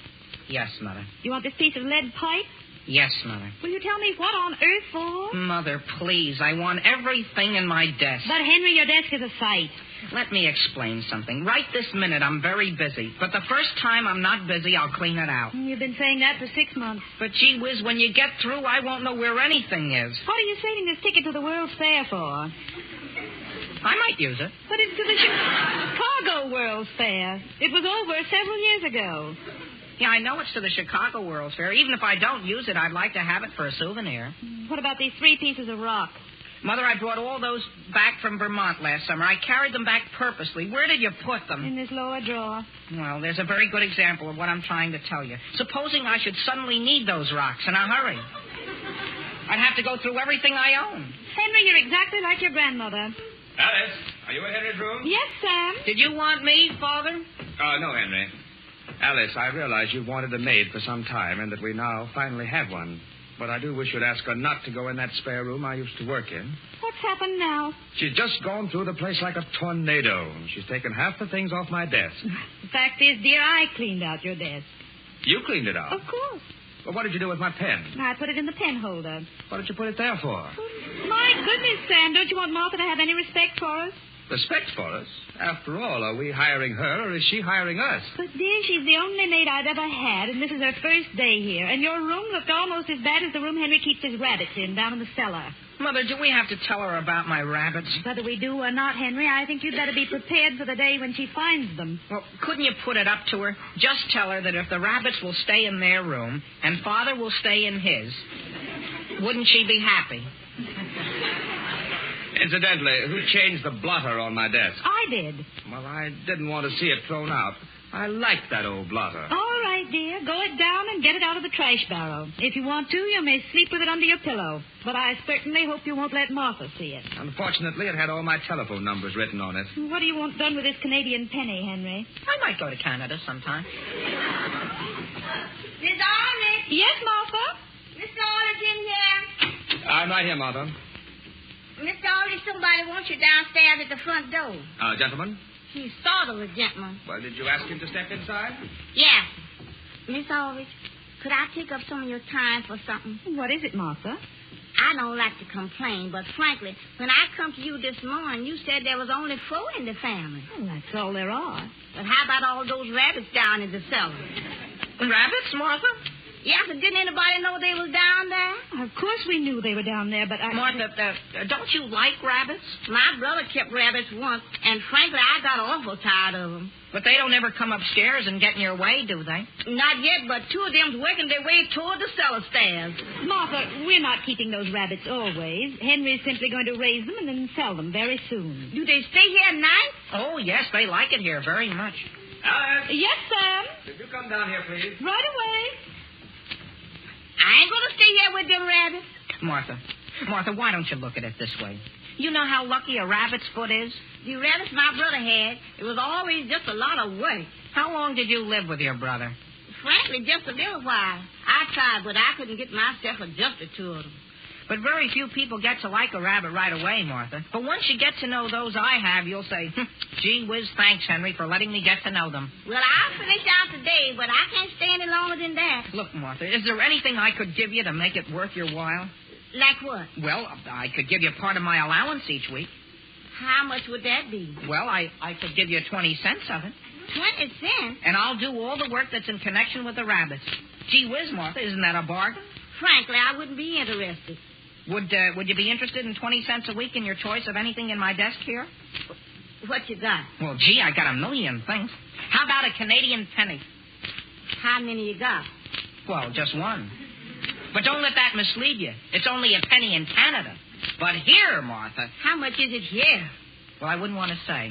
Yes, Mother. Do you want this piece of lead pipe? Yes, Mother. Will you tell me what on earth for? Mother, please. I want everything in my desk. But, Henry, your desk is a sight. Let me explain something. Right this minute, I'm very busy. But the first time I'm not busy, I'll clean it out. You've been saying that for 6 months. But, gee whiz, when you get through, I won't know where anything is. What are you saving this ticket to the World's Fair for? I might use it. But it's to the Chicago World's Fair. It was over several years ago. Yeah, I know it's to the Chicago World's Fair. Even if I don't use it, I'd like to have it for a souvenir. What about these 3 pieces of rock? Mother, I brought all those back from Vermont last summer. I carried them back purposely. Where did you put them? In this lower drawer. Well, there's a very good example of what I'm trying to tell you. Supposing I should suddenly need those rocks in a hurry. I'd have to go through everything I own. Henry, you're exactly like your grandmother. Alice, are you in Henry's room? Yes, Sam. Did you want me, Father? No, Henry. Alice, I realize you've wanted a maid for some time and that we now finally have one. But I do wish you'd ask her not to go in that spare room I used to work in. What's happened now? She's just gone through the place like a tornado. She's taken half the things off my desk. The fact is, dear, I cleaned out your desk. You cleaned it out? Of course. Well, what did you do with my pen? I put it in the pen holder. What did you put it there for? My goodness, Sam, don't you want Martha to have any respect for us? Respect for us? After all, are we hiring her or is she hiring us? But, dear, she's the only maid I've ever had, and this is her first day here. And your room looked almost as bad as the room Henry keeps his rabbits in down in the cellar. Mother, do we have to tell her about my rabbits? Whether we do or not, Henry, I think you'd better be prepared for the day when she finds them. Well, couldn't you put it up to her? Just tell her that if the rabbits will stay in their room and Father will stay in his, wouldn't she be happy? Incidentally, who changed the blotter on my desk? I did. Well, I didn't want to see it thrown out. I like that old blotter. All right, dear. Go it down and get it out of the trash barrel. If you want to, you may sleep with it under your pillow. But I certainly hope you won't let Martha see it. Unfortunately, it had all my telephone numbers written on it. What do you want done with this Canadian penny, Henry? I might go to Canada sometime. Miss Aldrich? Yes, Martha? Mr. Aldrich in here? I'm right here, Martha. Mr. Aldrich, somebody wants you downstairs at the front door. Gentlemen? He's sort of a gentleman. Well, did you ask him to step inside? Yes. Miss Aldrich, could I take up some of your time for something? What is it, Martha? I don't like to complain, but frankly, when I come to you this morning, you said there was only 4 in the family. Well, that's all there are. But how about all those rabbits down in the cellar? Rabbits, Martha? Yeah, but didn't anybody know they was down there? Of course we knew they were down there, but Martha, don't you like rabbits? My brother kept rabbits once, and frankly, I got awful tired of them. But they don't ever come upstairs and get in your way, do they? Not yet, but 2 of them's working their way toward the cellar stairs. Martha, we're not keeping those rabbits always. Henry's simply going to raise them and then sell them very soon. Do they stay here at night? Oh, yes, they like it here very much. Alice! Yes, Sam? Could you come down here, please? Right away. I ain't going to stay here with them rabbits. Martha, why don't you look at it this way? You know how lucky a rabbit's foot is? The rabbits my brother had, it was always just a lot of work. How long did you live with your brother? Frankly, just a little while. I tried, but I couldn't get myself adjusted to them. But very few people get to like a rabbit right away, Martha. But once you get to know those I have, you'll say, gee whiz, thanks, Henry, for letting me get to know them. Well, I'll finish out today, but I can't stay any longer than that. Look, Martha, is there anything I could give you to make it worth your while? Like what? Well, I could give you part of my allowance each week. How much would that be? Well, I could give you 20 cents of it. 20 cents? And I'll do all the work that's in connection with the rabbits. Gee whiz, Martha, isn't that a bargain? Frankly, I wouldn't be interested. Would you be interested in 20 cents a week in your choice of anything in my desk here? What you got? Well, gee, I got a million things. How about a Canadian penny? How many you got? Well, just one. But don't let that mislead you. It's only a penny in Canada. But here, Martha... How much is it here? Well, I wouldn't want to say.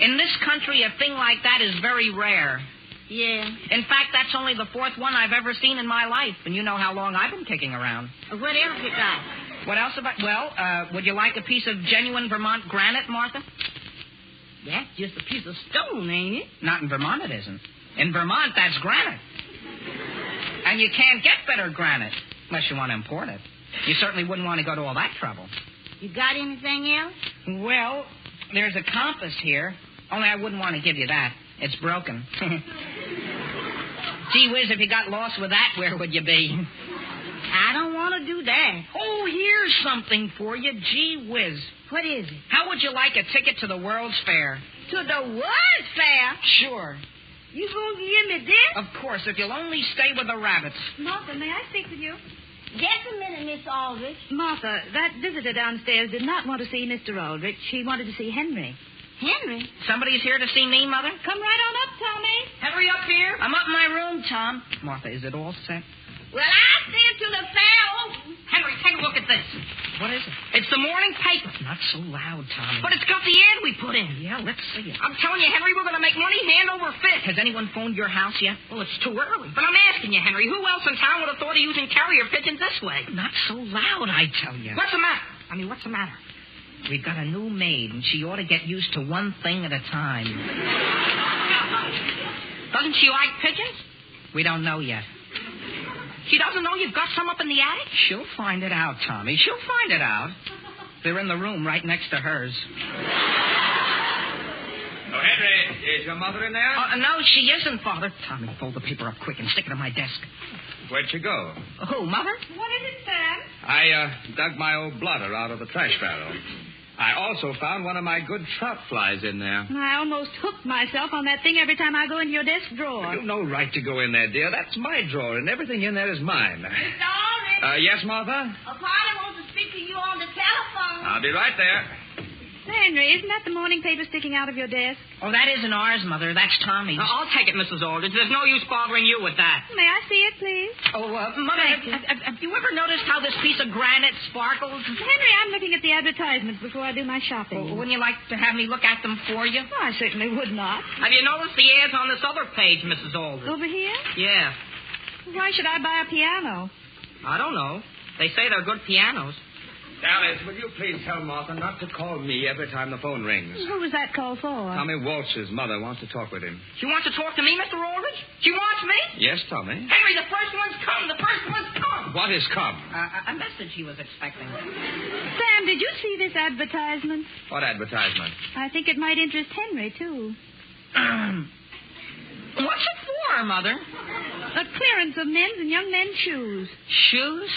In this country, a thing like that is very rare. Yeah. In fact, that's only the 4th one I've ever seen in my life. And you know how long I've been kicking around. What else you got? What else about... Well, would you like a piece of genuine Vermont granite, Martha? That's just a piece of stone, ain't it? Not in Vermont, it isn't. In Vermont, that's granite. And you can't get better granite unless you want to import it. You certainly wouldn't want to go to all that trouble. You got anything else? Well, there's a compass here. Only I wouldn't want to give you that. It's broken. Gee whiz, if you got lost with that, where would you be? I don't want to do that. Oh, here's something for you. Gee whiz. What is it? How would you like a ticket to the World's Fair? To the World's Fair? Sure. You gonna give me this? Of course, if you'll only stay with the rabbits. Martha, may I speak with you? Just a minute, Miss Aldrich. Martha, that visitor downstairs did not want to see Mr. Aldrich. She wanted to see Henry. Henry? Somebody's here to see me, Mother? Come right on up, Tommy. Henry up here? I'm up in my room, Tom. Martha, is it all set? Well, I'll see you till the fair open. Henry, take a look at this. What is it? It's the morning paper. Not so loud, Tommy. But it's got the ad we put in. Yeah, let's see it. I'm telling you, Henry, we're going to make money hand over fist. Has anyone phoned your house yet? Well, it's too early. But I'm asking you, Henry, who else in town would have thought of using carrier pigeons this way? Not so loud, I tell you. What's the matter? What's the matter? We've got a new maid, and she ought to get used to one thing at a time. Doesn't she like pigeons? We don't know yet. She doesn't know you've got some up in the attic? She'll find it out, Tommy. She'll find it out. They're in the room right next to hers. Oh, Henry, is your mother in there? No, she isn't, Father. Tommy, fold the paper up quick and stick it on my desk. Where'd she go? Who, Mother? What is it, Sam? I dug my old blotter out of the trash barrel. I also found one of my good trout flies in there. I almost hooked myself on that thing every time I go into your desk drawer. You've no right to go in there, dear. That's my drawer, and everything in there is mine. Mr. Aldrich? Yes, Martha? A party wants to speak to you on the telephone. I'll be right there. Henry, isn't that the morning paper sticking out of your desk? Oh, that isn't ours, Mother. That's Tommy's. I'll take it, Mrs. Aldrich. There's no use bothering you with that. May I see it, please? Oh, Mother, have you ever noticed how this piece of granite sparkles? Henry, I'm looking at the advertisements before I do my shopping. Well, wouldn't you like to have me look at them for you? Oh, I certainly would not. Have you noticed the ads on this other page, Mrs. Aldrich? Over here? Yeah. Why should I buy a piano? I don't know. They say they're good pianos. Alice, will you please tell Martha not to call me every time the phone rings? Who was that call for? Tommy Walsh's mother wants to talk with him. She wants to talk to me, Mr. Aldrich? She wants me? Yes, Tommy. Henry, the first one's come. The first one's come. What has come? A message he was expecting. Sam, did you see this advertisement? What advertisement? I think it might interest Henry, too. What's it for, Sure, Mother. A clearance of men's and young men's shoes. Shoes?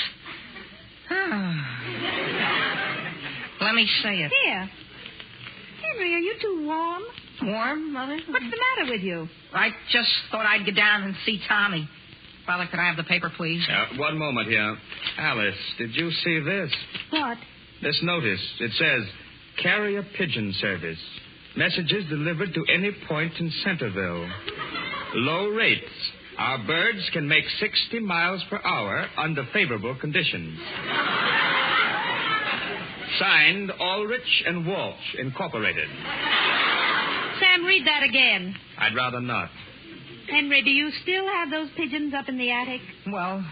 Let me see it. Here. Henry, are you too warm? Warm, Mother? What's the matter with you? I just thought I'd get down and see Tommy. Father, could I have the paper, please? One moment here. Alice, did you see this? What? This notice. It says, carrier pigeon service. Messages delivered to any point in Centerville. Low rates. Our birds can make 60 miles per hour under favorable conditions. Signed, Aldrich and Walsh, Incorporated. Sam, read that again. I'd rather not. Henry, do you still have those pigeons up in the attic? Well,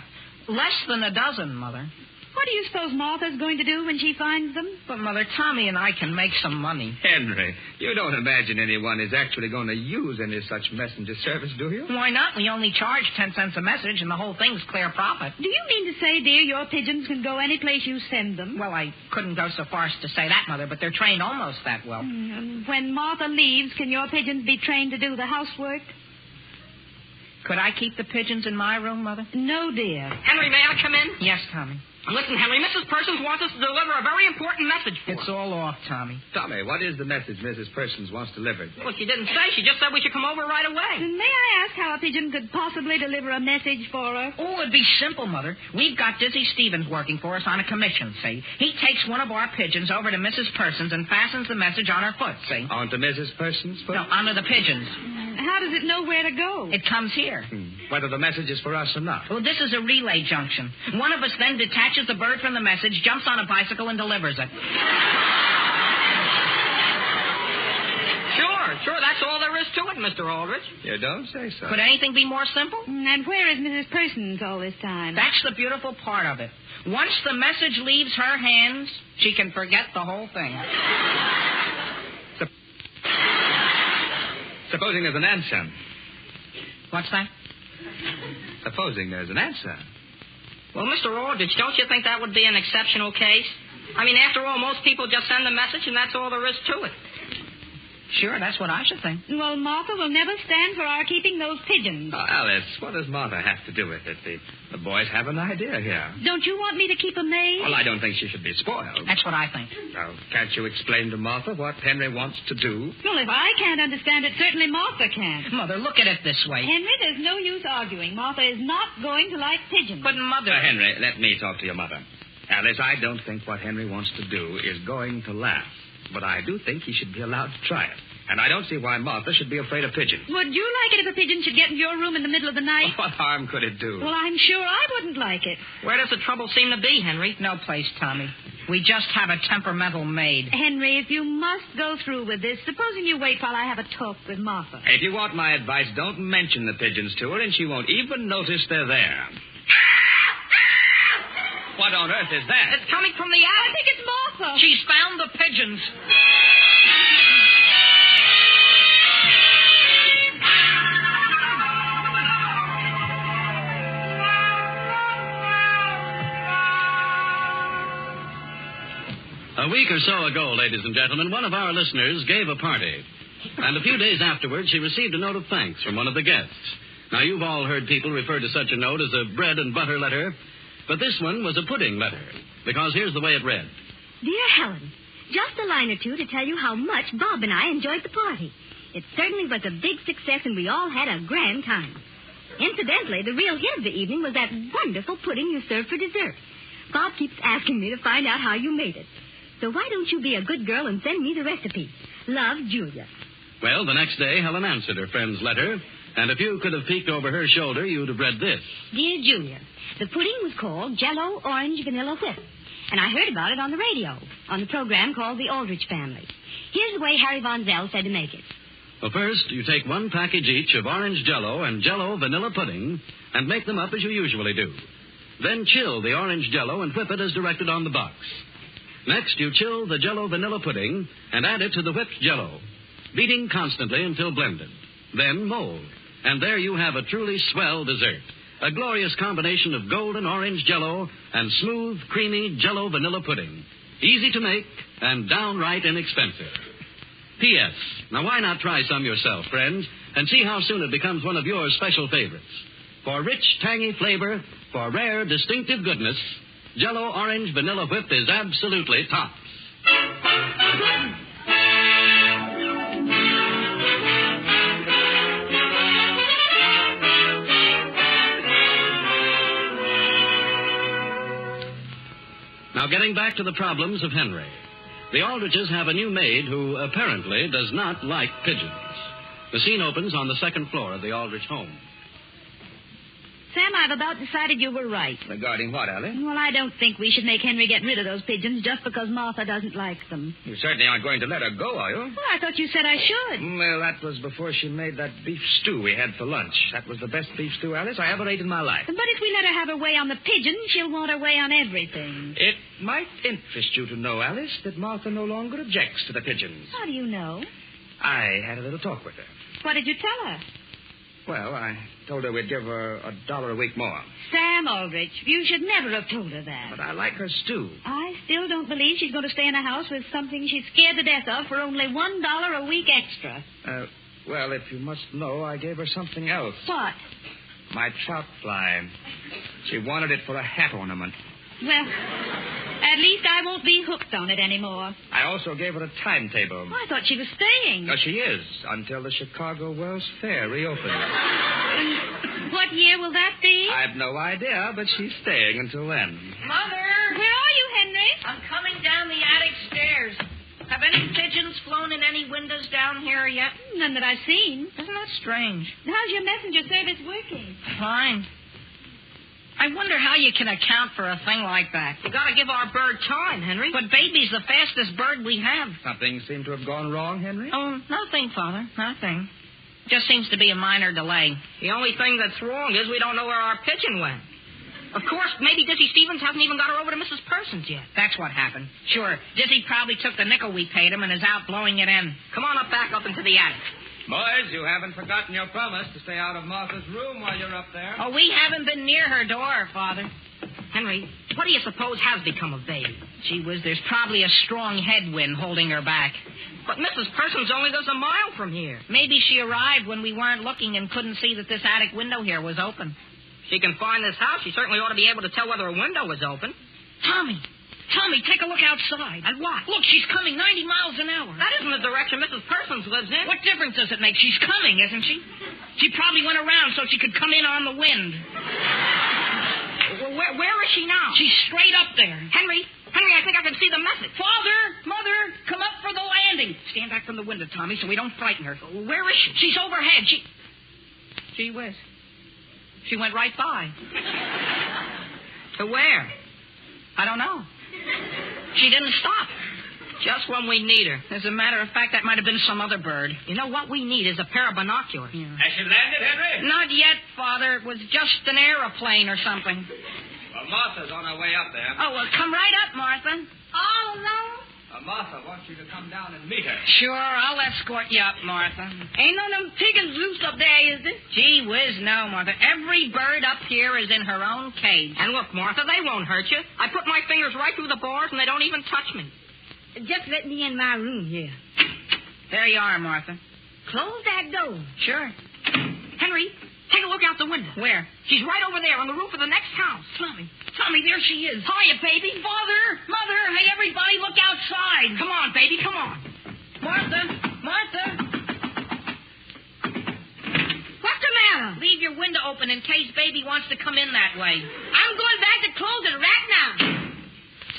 less than a dozen, Mother. What do you suppose Martha's going to do when she finds them? But, Mother, Tommy and I can make some money. Henry, you don't imagine anyone is actually going to use any such messenger service, do you? Why not? We only charge 10 cents a message, and the whole thing's clear profit. Do you mean to say, dear, your pigeons can go any place you send them? Well, I couldn't go so far as to say that, Mother, but they're trained almost that well. When Martha leaves, can your pigeons be trained to do the housework? Could I keep the pigeons in my room, Mother? No, dear. Henry, may I come in? Yes, Tommy. Listen, Henry, Mrs. Persons wants us to deliver a very important message for It's her. all off, Tommy. Tommy, what is the message Mrs. Persons wants delivered? Well, she didn't say. She just said we should come over right away. May I ask how a pigeon could possibly deliver a message for her? Oh, it'd be simple, Mother. We've got Dizzy Stevens working for us on a commission, see? He takes one of our pigeons over to Mrs. Persons and fastens the message on her foot, see? Onto Mrs. Persons' foot? No, onto the pigeons. How does it know where to go? It comes here. Whether the message is for us or not. Well, this is a relay junction. One of us then detaches the bird from the message, jumps on a bicycle, and delivers it. Sure, that's all there is to it, Mr. Aldrich. You don't say so. Could anything be more simple? And where is Mrs. Persons all this time? That's the beautiful part of it. Once the message leaves her hands, she can forget the whole thing. Supposing there's an answer. What's that? Supposing there's an answer. Well, Mr. Aldrich, don't you think that would be an exceptional case? I mean, after all, most people just send a message, and that's all there is to it. Sure, that's what I should think. Well, Martha will never stand for our keeping those pigeons. Oh, Alice, what does Martha have to do with it? The boys have an idea here. Don't you want me to keep a maid? Well, I don't think she should be spoiled. That's what I think. Now, can't you explain to Martha what Henry wants to do? Well, if I can't understand it, certainly Martha can. Mother, look at it this way. Henry, there's no use arguing. Martha is not going to like pigeons. But, Mother... Henry, let me talk to your mother. Alice, I don't think what Henry wants to do is going to last. But I do think he should be allowed to try it. And I don't see why Martha should be afraid of pigeons. Would you like it if a pigeon should get in your room in the middle of the night? What harm could it do? Well, I'm sure I wouldn't like it. Where does the trouble seem to be, Henry? No place, Tommy. We just have a temperamental maid. Henry, if you must go through with this, supposing you wait while I have a talk with Martha. If you want my advice, don't mention the pigeons to her, and she won't even notice they're there. What on earth is that? It's coming from the attic. I think it's Martha. She's found the pigeons. A week or so ago, ladies and gentlemen, one of our listeners gave a party. And a few days afterwards, she received a note of thanks from one of the guests. Now, you've all heard people refer to such a note as a bread and butter letter, but this one was a pudding letter, because here's the way it read. Dear Helen, just a line or two to tell you how much Bob and I enjoyed the party. It certainly was a big success, and we all had a grand time. Incidentally, the real hit of the evening was that wonderful pudding you served for dessert. Bob keeps asking me to find out how you made it. So why don't you be a good girl and send me the recipe? Love, Julia. Well, the next day, Helen answered her friend's letter, and if you could have peeked over her shoulder, you'd have read this. Dear Julia, the pudding was called Jell-O Orange Vanilla Whip, and I heard about it on the radio, on the program called The Aldrich Family. Here's the way Harry Von Zell said to make it. Well, first, you take one package each of orange Jell-O and Jell-O vanilla pudding and make them up as you usually do. Then chill the orange Jell-O and whip it as directed on the box. Next, you chill the Jell-O vanilla pudding and add it to the whipped Jell-O, beating constantly until blended. Then mold. And there you have a truly swell dessert. A glorious combination of golden orange Jell-O and smooth, creamy Jell-O vanilla pudding. Easy to make and downright inexpensive. P.S. Now, why not try some yourself, friends, and see how soon it becomes one of your special favorites. For rich, tangy flavor, for rare, distinctive goodness, Jell-O Orange Vanilla Whip is absolutely tops. Now, getting back to the problems of Henry. The Aldriches have a new maid who apparently does not like pigeons. The scene opens on the second floor of the Aldrich home. Sam, I've about decided you were right. Regarding what, Alice? Well, I don't think we should make Henry get rid of those pigeons just because Martha doesn't like them. You certainly aren't going to let her go, are you? Well, I thought you said I should. Well, that was before she made that beef stew we had for lunch. That was the best beef stew, Alice, I ever ate in my life. But if we let her have her way on the pigeons, she'll want her way on everything. It might interest you to know, Alice, that Martha no longer objects to the pigeons. How do you know? I had a little talk with her. What did you tell her? Well, I told her we'd give her $1 a week more. Sam Aldrich, you should never have told her that. But I like her stew. I still don't believe she's going to stay in a house with something she's scared to death of for only $1 a week extra. Well, if you must know, I gave her something else. What? My trout fly. She wanted it for a hat ornament. Well, at least I won't be hooked on it anymore. I also gave her a timetable. I thought she was staying. She is, until the Chicago World's Fair reopens. And what year will that be? I've no idea, but she's staying until then. Mother! Where are you, Henry? I'm coming down the attic stairs. Have any pigeons flown in any windows down here yet? None that I've seen. Isn't that strange? How's your messenger service working? Fine. I wonder how you can account for a thing like that. You gotta give our bird time, Henry. But baby's the fastest bird we have. Something seemed to have gone wrong, Henry? Oh, nothing, Father. Nothing. Just seems to be a minor delay. The only thing that's wrong is we don't know where our pigeon went. Of course, maybe Dizzy Stevens hasn't even got her over to Mrs. Persons yet. That's what happened. Sure, Dizzy probably took the nickel we paid him and is out blowing it in. Come on back up into the attic. Boys, you haven't forgotten your promise to stay out of Martha's room while you're up there. Oh, we haven't been near her door, Father. Henry, what do you suppose has become of Babe? Gee whiz, there's probably a strong headwind holding her back. But Mrs. Persons only lives a mile from here. Maybe she arrived when we weren't looking and couldn't see that this attic window here was open. If she can find this house, she certainly ought to be able to tell whether a window was open. Tommy, take a look outside. And what? Look, she's coming 90 miles an hour. That isn't the direction Mrs. Persons lives in. What difference does it make? She's coming, isn't she? She probably went around so she could come in on the wind. Where is she now? She's straight up there. Henry, I think I can see the message. Father, Mother, come up for the landing. Stand back from the window, Tommy, so we don't frighten her. Where is she? She's overhead. Gee whiz. She went right by. To where? I don't know. She didn't stop. Just when we need her. As a matter of fact, that might have been some other bird. You know, what we need is a pair of binoculars. Yeah. Has she landed, Henry? Not yet, Father. It was just an aeroplane or something. Well, Martha's on her way up there. Oh, well, come right up, Martha. All alone? Martha wants you to come down and meet her. Sure, I'll escort you up, Martha. Ain't none of them pigeons loose up there, is there? Gee whiz, no, Martha. Every bird up here is in her own cage. And look, Martha, they won't hurt you. I put my fingers right through the bars and they don't even touch me. Just let me in my room here. There you are, Martha. Close that door. Sure. Henry, take a look out the window. Where? She's right over there on the roof of the next house. Tommy, there she is. Hiya, baby. Father, Mother, hey, everybody, look outside. Come on, baby, come on. Martha. What's the matter? Leave your window open in case baby wants to come in that way. I'm going back to close it right now.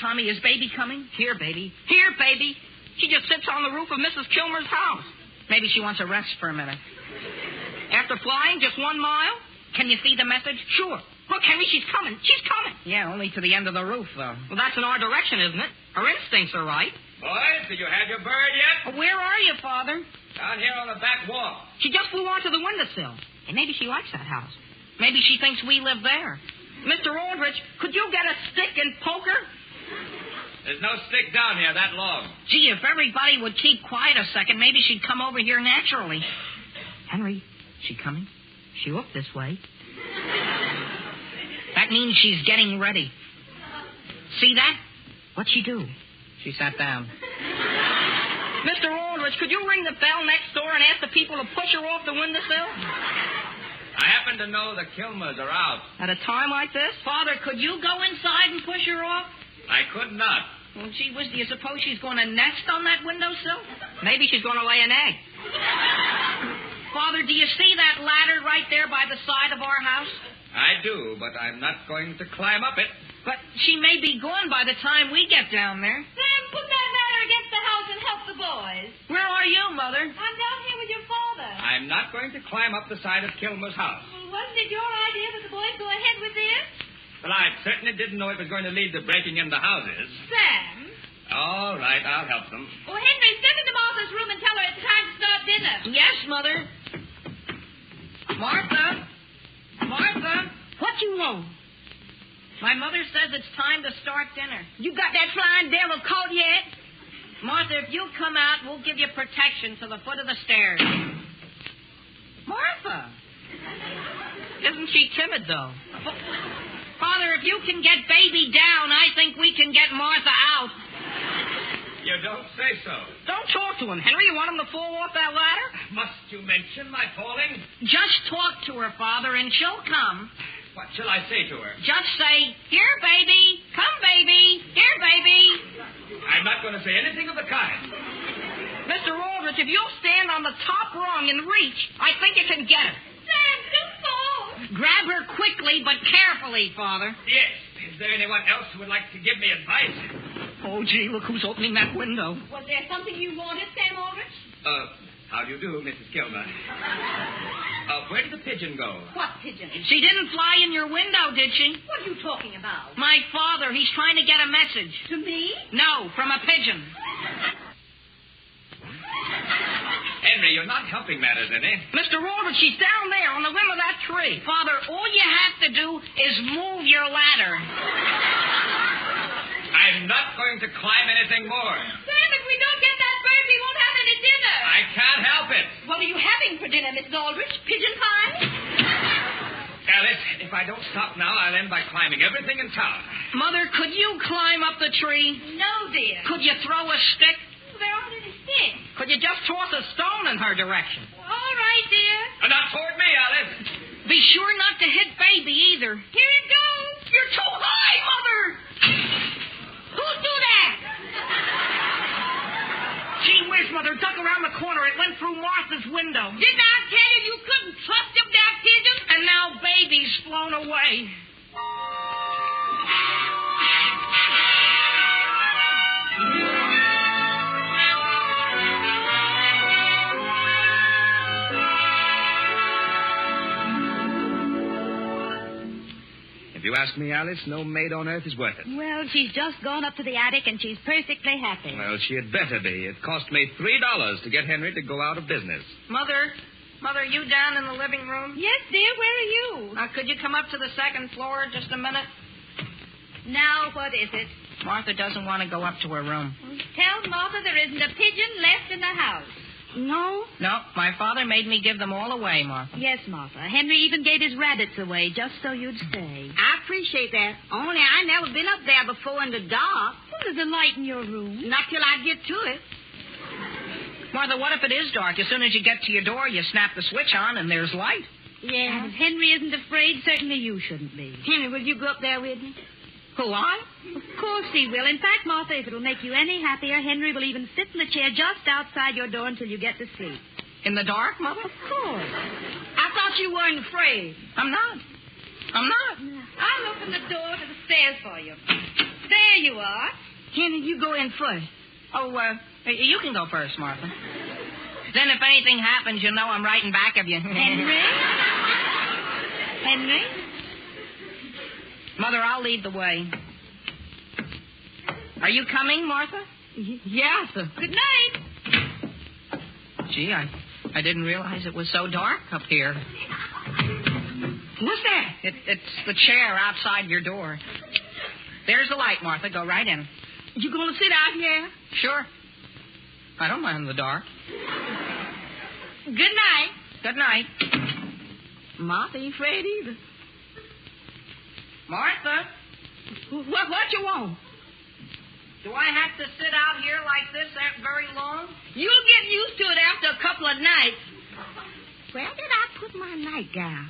Tommy, is baby coming? Here, baby. She just sits on the roof of Mrs. Kilmer's house. Maybe she wants a rest for a minute. After flying just 1 mile? Can you see the message? Sure. Look, Henry, she's coming. Yeah, only to the end of the roof, though. Well, that's in our direction, isn't it? Her instincts are right. Boys, did you have your bird yet? Where are you, Father? Down here on the back wall. She just flew onto the windowsill. And maybe she likes that house. Maybe she thinks we live there. Mr. Aldrich, could you get a stick and poke her? There's no stick down here that long. Gee, if everybody would keep quiet a second, maybe she'd come over here naturally. Henry, she coming? She looked this way. That means she's getting ready. See that? What'd she do? She sat down. Mr. Aldrich. Aldrich, could you ring the bell next door and ask the people to push her off the windowsill? I happen to know the Kilmers are out. At a time like this? Father, could you go inside and push her off? I could not. Well, gee whiz, do you suppose she's going to nest on that windowsill? Maybe she's going to lay an egg. Father, do you see that ladder right there by the side of our house? I do, but I'm not going to climb up it. But she may be gone by the time we get down there. Sam, put that ladder against the house and help the boys. Where are you, Mother? I'm down here with your father. I'm not going to climb up the side of Kilmer's house. Well, wasn't it your idea that the boys go ahead with this? Well, I certainly didn't know it was going to lead to breaking into houses. Sam? All right, I'll help them. Oh, Henry, step into Martha's room and tell her it's time to start dinner. Yes, Mother. Martha? Martha? What you want? My mother says it's time to start dinner. You got that flying devil caught yet? Martha, if you come out, we'll give you protection to the foot of the stairs. Martha! Isn't she timid, though? Father, if you can get baby down, I think we can get Martha out. You don't say so. Don't talk to him, Henry. You want him to fall off that ladder? Must you mention my falling? Just talk to her, Father, and she'll come. What shall I say to her? Just say, here, baby. Come, baby. Here, baby. I'm not going to say anything of the kind. Mr. Aldrich, if you'll stand on the top rung and reach, I think you can get her. Sam, don't fall. Grab her quickly, but carefully, Father. Yes. Is there anyone else who would like to give me advice? Oh, gee, look who's opening that window. Was there something you wanted, Sam Aldrich? How do you do, Mrs. Kilmer? Where did the pigeon go? What pigeon? She didn't fly in your window, did she? What are you talking about? My father, he's trying to get a message. To me? No, from a pigeon. Henry, you're not helping matters any. Mr. Aldrich, she's down there on the limb of that tree. Father, all you have to do is move your ladder. I'm not going to climb anything more. Sam, if we don't get that bird, we won't have any dinner. I can't help it. What are you having for dinner, Mrs. Aldrich? Pigeon pie? Alice, if I don't stop now, I'll end by climbing everything in town. Mother, could you climb up the tree? No, dear. Could you throw a stick? There aren't any sticks. Could you just toss a stone in her direction? All right, dear. Not toward me, Alice. Be sure not to hit baby either. Here it goes. You're too high, Mother. Who'd do that? Gee whiz, Mother, duck around the corner. It went through Martha's window. Didn't I tell you couldn't trust them that pigeon? And now baby's flown away. If you ask me, Alice, no maid on earth is worth it. Well, she's just gone up to the attic, and she's perfectly happy. Well, she had better be. It cost me $3 to get Henry to go out of business. Mother, are you down in the living room? Yes, dear. Where are you? Could you come up to the second floor just a minute? Now, what is it? Martha doesn't want to go up to her room. Tell Martha there isn't a pigeon left in the house. No? No, my father made me give them all away, Martha. Yes, Martha. Henry even gave his rabbits away just so you'd stay. I appreciate that. Only I never been up there before in the dark. Well, there's a light in your room. Not till I get to it. Martha, what if it is dark? As soon as you get to your door, you snap the switch on and there's light. Yeah. And if Henry isn't afraid, certainly you shouldn't be. Henry, will you go up there with me? Who, I? Of course he will. In fact, Martha, if it'll make you any happier, Henry will even sit in the chair just outside your door until you get to sleep. In the dark, Mother? Of course. I thought you weren't afraid. I'm not. I'll open the door to the stairs for you. There you are. Henry, you go in first. Oh, you can go first, Martha. Then if anything happens, you know I'm right in back of you. Henry? Henry? Mother, I'll lead the way. Are you coming, Martha? Yes, sir. Good night. Gee, I didn't realize it was so dark up here. What's that? It's the chair outside your door. There's the light, Martha. Go right in. You gonna sit out here? Sure. I don't mind the dark. Good night. Good night. Martha ain't afraid either. Martha? What you want? Do I have to sit out here like this that very long? You'll get night. Where did I put my nightgown?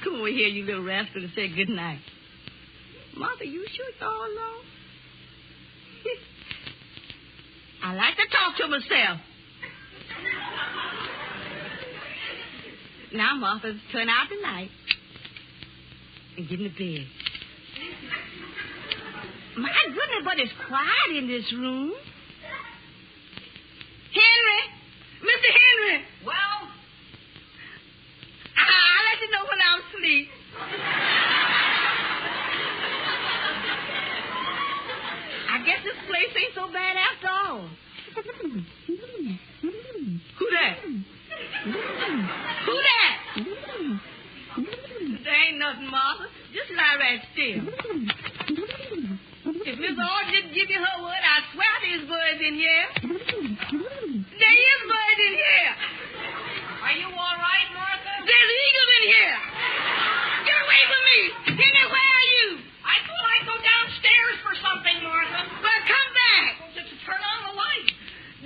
Come over here, you little rascal, to say good night. Martha, you sure you're all alone? I like to talk to myself. Now, Martha, turn out the light and get in the bed. My goodness, but it's quiet in this room. Henry! Mr. Henry! Well? I'll let you know when I'm asleep. I guess this place ain't so bad after all. Who that? Who that? There ain't nothing, Martha. Just lie right still. If Miss Aldrich didn't give you her word, I swear there's birds in here. There is birds in here. Are you all right, Martha? There's eagles in here. Get away from me. Henry, where are you? I thought I'd go downstairs for something, Martha. Well, come back. Just turn on the light.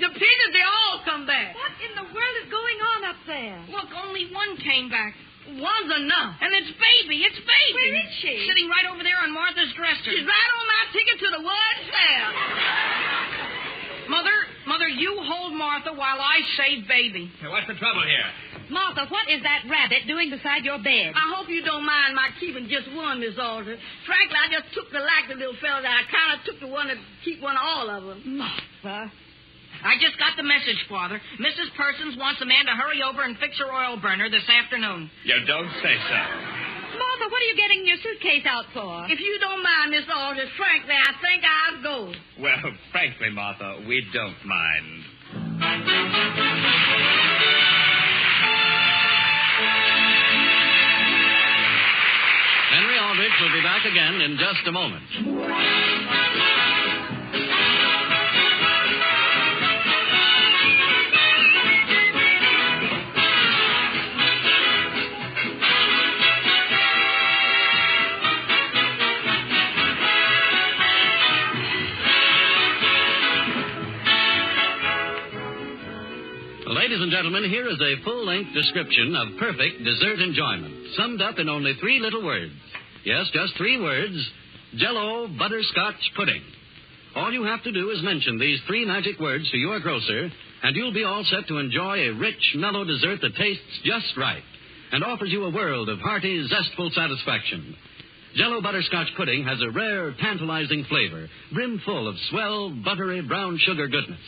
The pigeons, they all come back. What in the world is going on up there? Look, only one came back. One's enough. And it's baby. It's baby. Where is she? Sitting right over there on Martha's dresser. She's right on my ticket to the word fair. Mother, you hold Martha while I save baby. Hey, what's the trouble here? Martha, what is that rabbit doing beside your bed? I hope you don't mind my keeping just one, Miss Aldrich. Frankly, I just took to like the little fella that I kind of took the one to keep one of all of them. Martha. I just got the message, Father. Mrs. Persons wants a man to hurry over and fix her oil burner this afternoon. You don't say so. Martha, what are you getting your suitcase out for? If you don't mind, Miss Aldrich, frankly, I think I'll go. Well, frankly, Martha, we don't mind. Henry Aldrich will be back again in just a moment. Ladies and gentlemen, here is a full-length description of perfect dessert enjoyment, summed up in only 3 little words. Yes, just 3 words: Jell-O butterscotch pudding. All you have to do is mention these 3 magic words to your grocer, and you'll be all set to enjoy a rich, mellow dessert that tastes just right and offers you a world of hearty, zestful satisfaction. Jell-O butterscotch pudding has a rare, tantalizing flavor, brimful of swell, buttery, brown sugar goodness.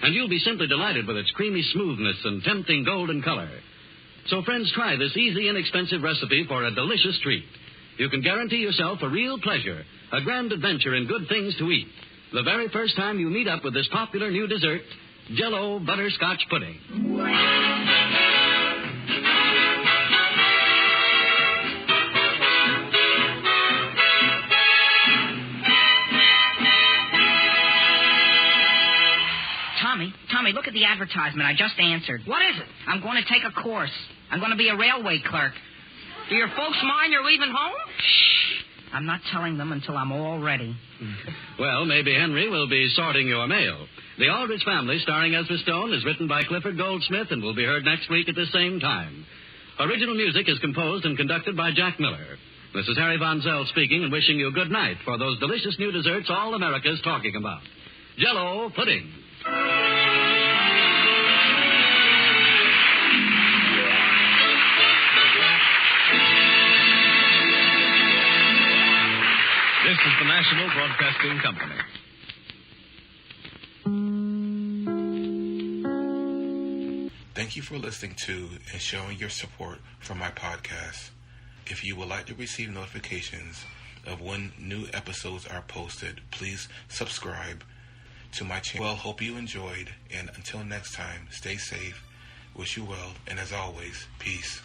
And you'll be simply delighted with its creamy smoothness and tempting golden color. So, friends, try this easy, inexpensive recipe for a delicious treat. You can guarantee yourself a real pleasure, a grand adventure in good things to eat, the very first time you meet up with this popular new dessert, Jell-O butterscotch pudding. Tommy, look at the advertisement I just answered. What is it? I'm going to take a course. I'm going to be a railway clerk. Do your folks mind you're leaving home? Shh. I'm not telling them until I'm all ready. Well, maybe Henry will be sorting your mail. The Aldrich Family, starring Ezra Stone, is written by Clifford Goldsmith and will be heard next week at the same time. Original music is composed and conducted by Jack Miller. This is Harry Von Zell speaking and wishing you good night for those delicious new desserts all America's talking about. Jell-O pudding. This is the National Broadcasting Company. Thank you for listening to and showing your support for my podcast. If you would like to receive notifications of when new episodes are posted, please subscribe to my channel. Well, hope you enjoyed, and until next time, stay safe, wish you well, and as always, peace.